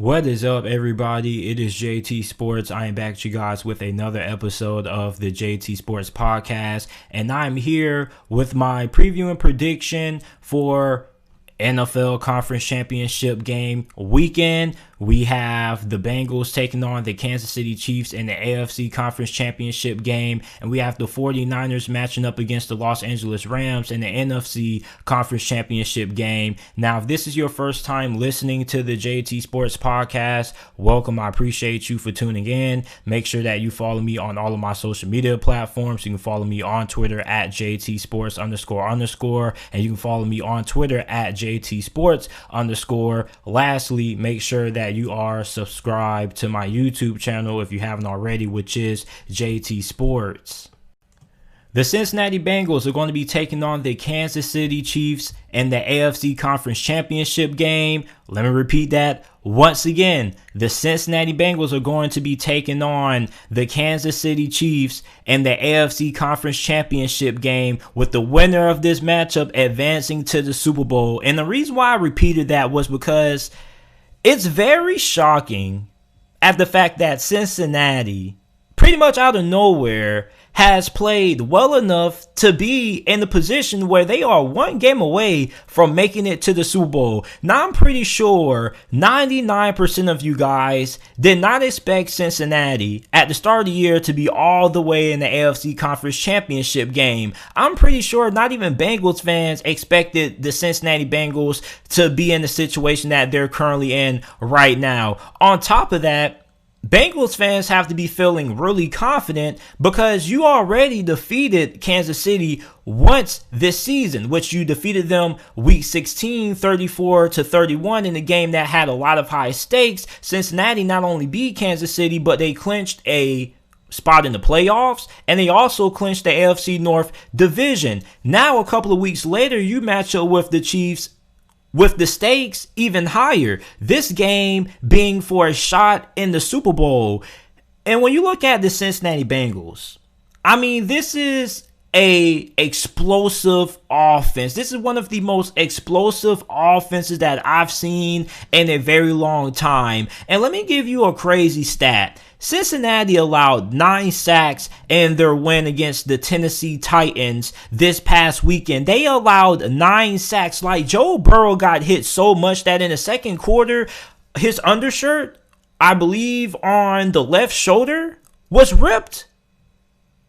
What is up, everybody? It is JT Sports. I am back to you guys with another episode of the JT Sports Podcast, and I'm here with my preview and prediction for NFL Conference Championship game weekend. We have the Bengals taking on the Kansas City Chiefs in the AFC Conference Championship game, and we have the 49ers matching up against the Los Angeles Rams in the NFC Conference Championship game. Now, if this is your first time listening to the JT Sports Podcast, welcome. I appreciate you for tuning in. Make sure that you follow me on all of my social media platforms. You can follow me on Twitter at JT Sports __, and you can follow me on Twitter at JT Sports _. Lastly, make sure that you are subscribed to my YouTube channel if you haven't already, which is JT Sports. The Cincinnati Bengals are going to be taking on the Kansas City Chiefs in the AFC Conference Championship game. Let me repeat that once again. The Cincinnati Bengals are going to be taking on the Kansas City Chiefs in the AFC Conference Championship game, with the winner of this matchup advancing to the Super Bowl. And the reason why I repeated that was because it's very shocking at the fact that Cincinnati, pretty much out of nowhere, has played well enough to be in the position where they are one game away from making it to the Super Bowl. Now, I'm pretty sure 99% of you guys did not expect Cincinnati at the start of the year to be all the way in the AFC Conference Championship game. I'm pretty sure not even Bengals fans expected the Cincinnati Bengals to be in the situation that they're currently in right now. On top of that, Bengals fans have to be feeling really confident because you already defeated Kansas City once this season, which you defeated them week 16, 34-31 in a game that had a lot of high stakes. Cincinnati not only beat Kansas City, but they clinched a spot in the playoffs, and they also clinched the AFC North division. Now, a couple of weeks later, you match up with the Chiefs with the stakes even higher, this game being for a shot in the Super Bowl. And when you look at the Cincinnati Bengals, I mean, this is a explosive offense. This is one of the most explosive offenses that I've seen in a very long time. And let me give you a crazy stat. Cincinnati allowed 9 sacks in their win against the Tennessee Titans this past weekend. They allowed 9 sacks. Like, Joe Burrow got hit so much that in the second quarter, his undershirt, I believe on the left shoulder, was ripped.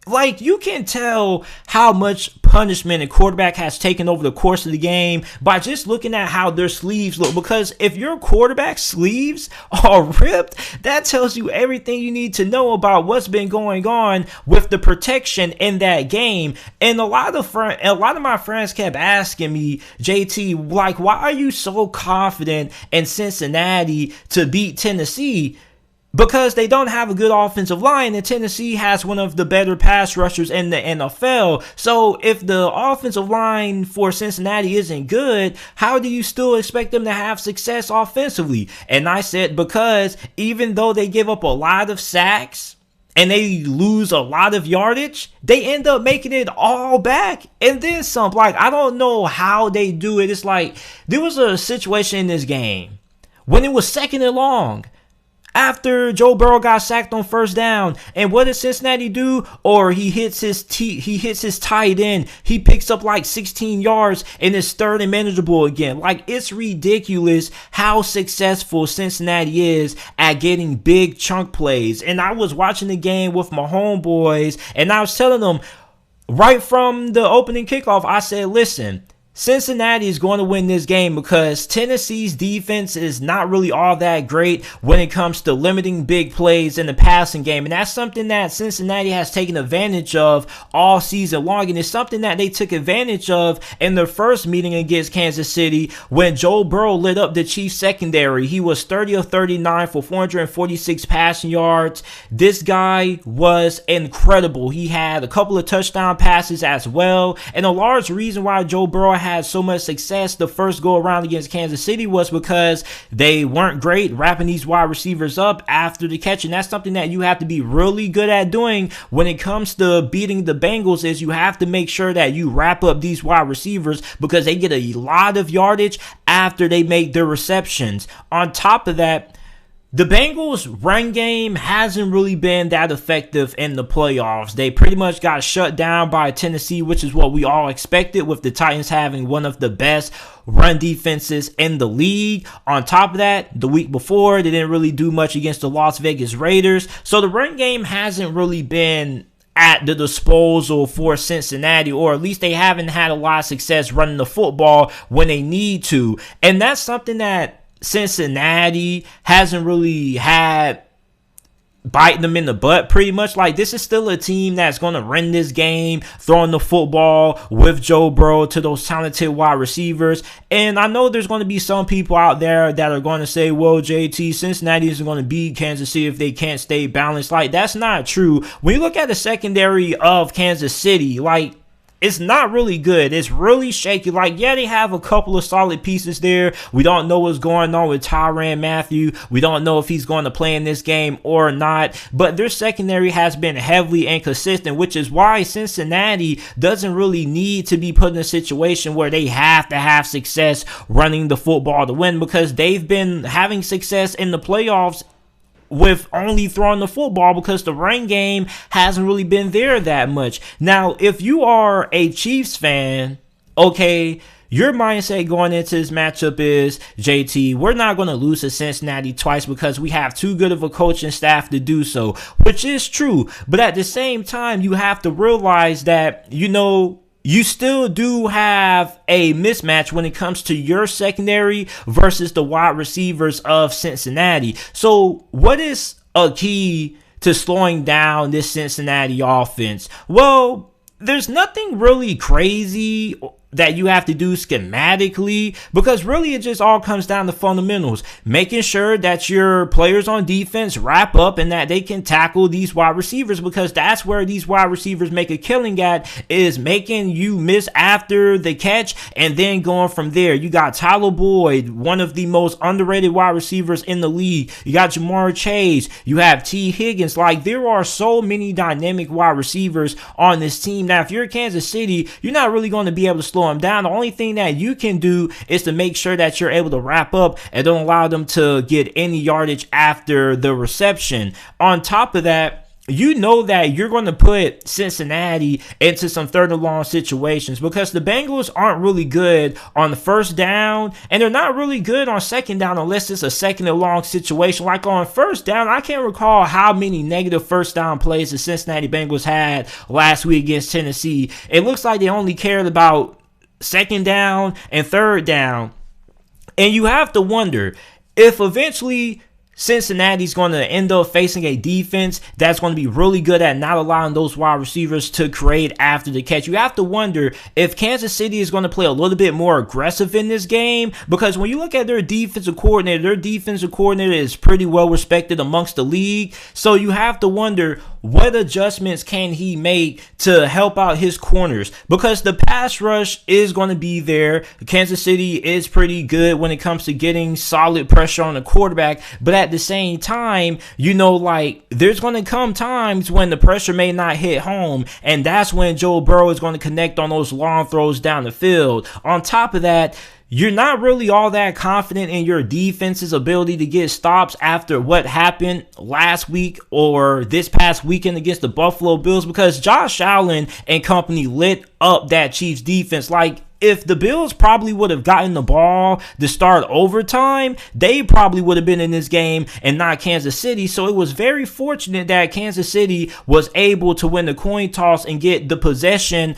Like, you can tell how much punishment a quarterback has taken over the course of the game by just looking at how their sleeves look. Because if your quarterback's sleeves are ripped, that tells you everything you need to know about what's been going on with the protection in that game. And a lot of my friends kept asking me, JT, like, why are you so confident in Cincinnati to beat Tennessee? Because they don't have a good offensive line, and Tennessee has one of the better pass rushers in the NFL. So if the offensive line for Cincinnati isn't good, how do you still expect them to have success offensively? And I said, because even though they give up a lot of sacks and they lose a lot of yardage, they end up making it all back and then some. Like, I don't know how they do it. It's like there was a situation in this game when it was 2nd and long, after Joe Burrow got sacked on first down, and what does Cincinnati do? Or he hits his tight end. He picks up like 16 yards and is third and manageable again. Like, it's ridiculous how successful Cincinnati is at getting big chunk plays. And I was watching the game with my homeboys, and I was telling them right from the opening kickoff, I said, listen, Cincinnati is going to win this game because Tennessee's defense is not really all that great when it comes to limiting big plays in the passing game. And that's something that Cincinnati has taken advantage of all season long. And it's something that they took advantage of in their first meeting against Kansas City when Joe Burrow lit up the Chiefs secondary. He was 30 of 39 for 446 passing yards. This guy was incredible. He had a couple of touchdown passes as well. And a large reason why Joe Burrow had so much success the first go around against Kansas City was because they weren't great wrapping these wide receivers up after the catch. And that's something that you have to be really good at doing when it comes to beating the Bengals, is you have to make sure that you wrap up these wide receivers because they get a lot of yardage after they make their receptions. On top of that, the Bengals' run game hasn't really been that effective in the playoffs. They pretty much got shut down by Tennessee, which is what we all expected, with the Titans having one of the best run defenses in the league. On top of that, the week before, they didn't really do much against the Las Vegas Raiders. So the run game hasn't really been at the disposal for Cincinnati, or at least they haven't had a lot of success running the football when they need to. And that's something that Cincinnati hasn't really had biting them in the butt pretty much. Like, this is still a team that's going to run this game, throwing the football with Joe Burrow to those talented wide receivers. And I know there's going to be some people out there that are going to say, well, JT, Cincinnati isn't going to beat Kansas City if they can't stay balanced. Like, that's not true. When you look at the secondary of Kansas City, like, it's not really good. It's really shaky. Like, yeah, they have a couple of solid pieces there. We don't know what's going on with Tyrann Mathieu. We don't know if he's going to play in this game or not. But their secondary has been heavily inconsistent, which is why Cincinnati doesn't really need to be put in a situation where they have to have success running the football to win, because they've been having success in the playoffs with only throwing the football, because the run game hasn't really been there that much. Now, if you are a Chiefs fan, okay, your mindset going into this matchup is, JT, we're not going to lose to Cincinnati twice because we have too good of a coaching staff to do so, which is true. But at the same time, you have to realize that, you still do have a mismatch when it comes to your secondary versus the wide receivers of Cincinnati. So what is a key to slowing down this Cincinnati offense? Well, there's nothing really crazy that you have to do schematically, because really it just all comes down to fundamentals. Making sure that your players on defense wrap up and that they can tackle these wide receivers, because that's where these wide receivers make a killing at, is making you miss after the catch and then going from there. You got Tyler Boyd, one of the most underrated wide receivers in the league. You got Jamar Chase. You have T. Higgins. Like, there are so many dynamic wide receivers on this team. Now, if you're Kansas City, you're not really going to be able to slow them down. The only thing that you can do is to make sure that you're able to wrap up and don't allow them to get any yardage after the reception. On top of that, you know that you're going to put Cincinnati into some third and long situations, because the Bengals aren't really good on the first down, and they're not really good on second down unless it's a second and long situation. Like on first down, I can't recall how many negative first down plays the Cincinnati Bengals had last week against Tennessee. It looks like they only cared about second down and third down. And you have to wonder if eventually Cincinnati's going to end up facing a defense that's going to be really good at not allowing those wide receivers to create after the catch. You have to wonder if Kansas City is going to play a little bit more aggressive in this game, because when you look at their defensive coordinator is pretty well respected amongst the league. So you have to wonder, what adjustments can he make to help out his corners? Because the pass rush is going to be there. Kansas City is pretty good when it comes to getting solid pressure on the quarterback. But at the same time, there's going to come times when the pressure may not hit home. And that's when Joe Burrow is going to connect on those long throws down the field. On top of that, you're not really all that confident in your defense's ability to get stops after what happened last week or this past weekend against the Buffalo Bills, because Josh Allen and company lit up that Chiefs defense. Like, if the Bills probably would have gotten the ball to start overtime, they probably would have been in this game and not Kansas City. So it was very fortunate that Kansas City was able to win the coin toss and get the possession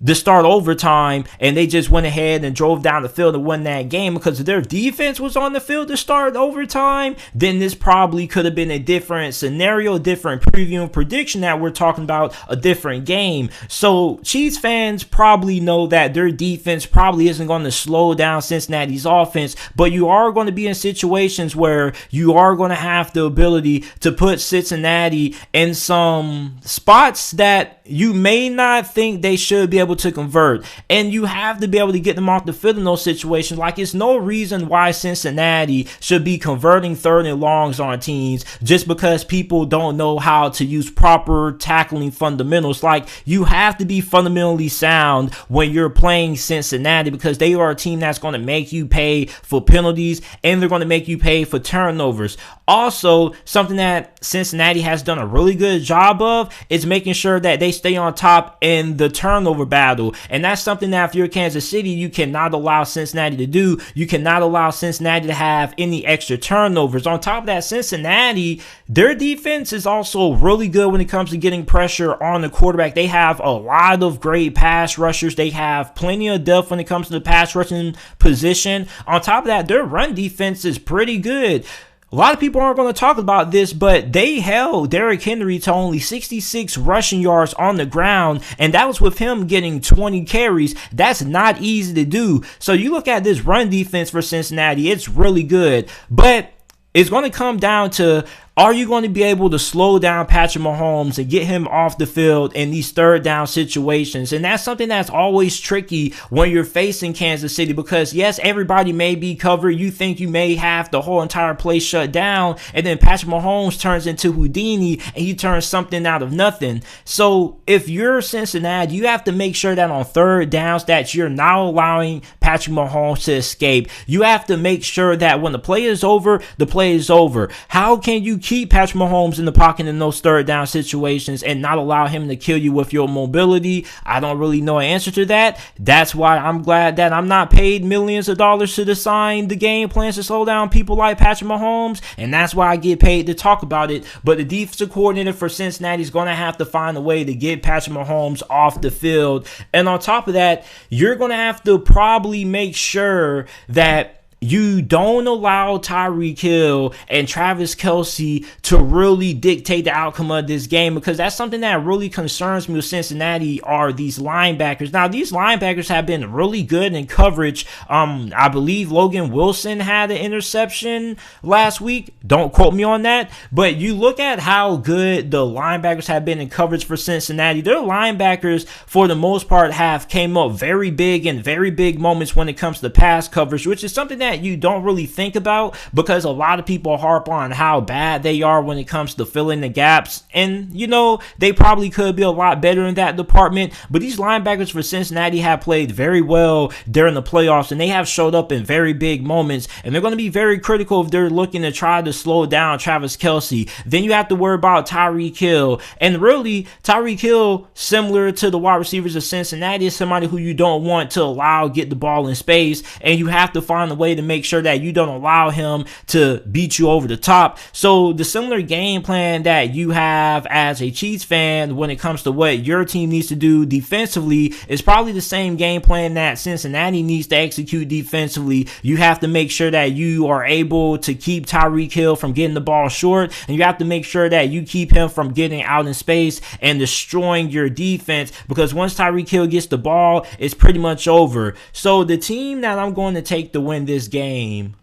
to start overtime, and they just went ahead and drove down the field and won that game. Because if their defense was on the field to start overtime, then this probably could have been a different scenario, different preview and prediction, that we're talking about a different game. So Chiefs fans probably know that their defense probably isn't going to slow down Cincinnati's offense, but you are going to be in situations where you are going to have the ability to put Cincinnati in some spots that you may not think they should be able able to convert. And you have to be able to get them off the field in those situations. Like, it's no reason why Cincinnati should be converting 3rd and longs on teams just because people don't know how to use proper tackling fundamentals. Like, you have to be fundamentally sound when you're playing Cincinnati, because they are a team that's going to make you pay for penalties, and they're going to make you pay for turnovers. Also, something that Cincinnati has done a really good job of is making sure that they stay on top in the turnover battle. And that's something that if you're Kansas City, you cannot allow Cincinnati to do. You cannot allow Cincinnati to have any extra turnovers. On top of that, Cincinnati, their defense is also really good when it comes to getting pressure on the quarterback. They have a lot of great pass rushers. They have plenty of depth when it comes to the pass rushing position. On top of that, their run defense is pretty good. A lot of people aren't going to talk about this, but they held Derrick Henry to only 66 rushing yards on the ground, and that was with him getting 20 carries. That's not easy to do. So you look at this run defense for Cincinnati, it's really good, but it's going to come down to, are you going to be able to slow down Patrick Mahomes and get him off the field in these 3rd down situations? And that's something that's always tricky when you're facing Kansas City, because yes, everybody may be covered. You think you may have the whole entire place shut down, and then Patrick Mahomes turns into Houdini and he turns something out of nothing. So if you're Cincinnati, you have to make sure that on 3rd downs that you're not allowing Patrick Mahomes to escape. You have to make sure that when the play is over, the play is over. How can you keep Patrick Mahomes in the pocket in those 3rd down situations and not allow him to kill you with your mobility? I don't really know an answer to that. That's why I'm glad that I'm not paid millions of dollars to design the game plans to slow down people like Patrick Mahomes, and that's why I get paid to talk about it. But the defensive coordinator for Cincinnati is going to have to find a way to get Patrick Mahomes off the field. And on top of that, you're going to have to probably make sure that you don't allow Tyreek Hill and Travis Kelce to really dictate the outcome of this game, because that's something that really concerns me with Cincinnati are these linebackers. Now, these linebackers have been really good in coverage. I believe Logan Wilson had an interception last week. Don't quote me on that. But you look at how good the linebackers have been in coverage for Cincinnati. Their linebackers, for the most part, have came up very big in very big moments when it comes to pass coverage, which is something that you don't really think about, because a lot of people harp on how bad they are when it comes to filling the gaps, and you know, they probably could be a lot better in that department. But these linebackers for Cincinnati have played very well during the playoffs, and they have showed up in very big moments, and they're going to be very critical if they're looking to try to slow down Travis Kelce. Then you have to worry about Tyreek Hill, and really Tyreek Hill, similar to the wide receivers of Cincinnati, is somebody who you don't want to allow get the ball in space, and you have to find a way to make sure that you don't allow him to beat you over the top. So the similar game plan that you have as a Chiefs fan when it comes to what your team needs to do defensively is probably the same game plan that Cincinnati needs to execute defensively. You have to make sure that you are able to keep Tyreek Hill from getting the ball short, and you have to make sure that you keep him from getting out in space and destroying your defense, because once Tyreek Hill gets the ball, it's pretty much over. So the team that I'm going to take to win this game,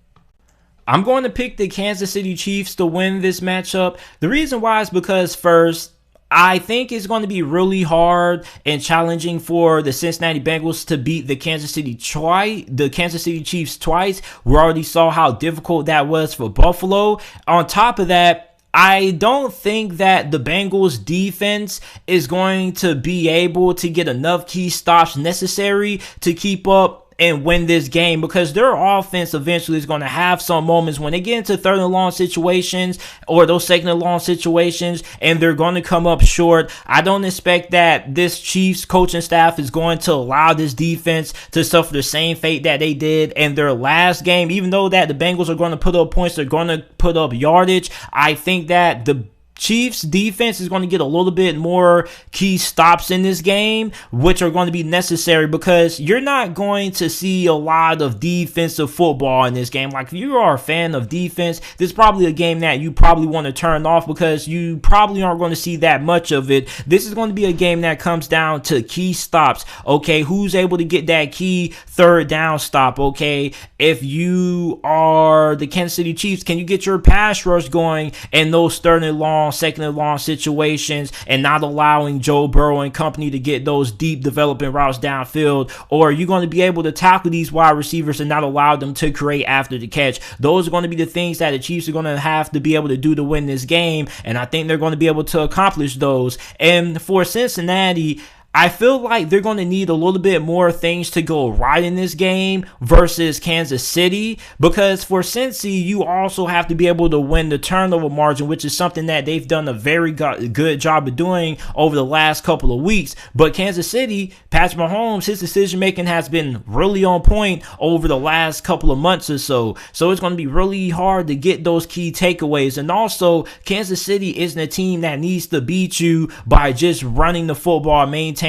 I'm going to pick the Kansas City Chiefs to win this matchup. The reason why is because, first, I think it's going to be really hard and challenging for the Cincinnati Bengals to beat the Kansas City Chiefs twice. We already saw how difficult that was for Buffalo. On top of that, I don't think that the Bengals defense is going to be able to get enough key stops necessary to keep up and win this game, because their offense eventually is going to have some moments when they get into 3rd and long situations or those 2nd and long situations, and they're going to come up short. I don't expect that this Chiefs coaching staff is going to allow this defense to suffer the same fate that they did in their last game. Even though that the Bengals are going to put up points, they're going to put up yardage, I think that the Chiefs defense is going to get a little bit more key stops in this game, which are going to be necessary, because you're not going to see a lot of defensive football in this game. Like, if you are a fan of defense, this is probably a game that you probably want to turn off, because you probably aren't going to see that much of it. This is going to be a game that comes down to key stops. Okay, who's able to get that key 3rd down stop? Okay, if you are the Kansas City Chiefs, can you get your pass rush going in those 3rd and long long, second and long situations and not allowing Joe Burrow and company to get those deep developing routes downfield? Or are you going to be able to tackle these wide receivers and not allow them to create after the catch? Those are going to be the things that the Chiefs are going to have to be able to do to win this game, and I think they're going to be able to accomplish those. And for Cincinnati, I feel like they're going to need a little bit more things to go right in this game versus Kansas City, because for Cincy, you also have to be able to win the turnover margin, which is something that they've done a very good job of doing over the last couple of weeks. But Kansas City, Patrick Mahomes, his decision making has been really on point over the last couple of months or so. So it's going to be really hard to get those key takeaways. And also, Kansas City isn't a team that needs to beat you by just running the football, maintaining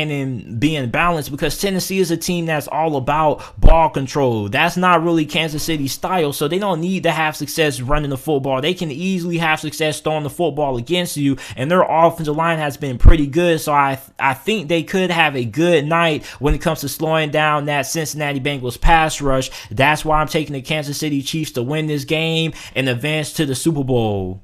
being balanced, because Tennessee is a team that's all about ball control. That's not really Kansas City's style, so they don't need to have success running the football. They can easily have success throwing the football against you, and their offensive line has been pretty good, so I think they could have a good night when it comes to slowing down that Cincinnati Bengals pass rush. That's why I'm taking the Kansas City Chiefs to win this game and advance to the Super Bowl.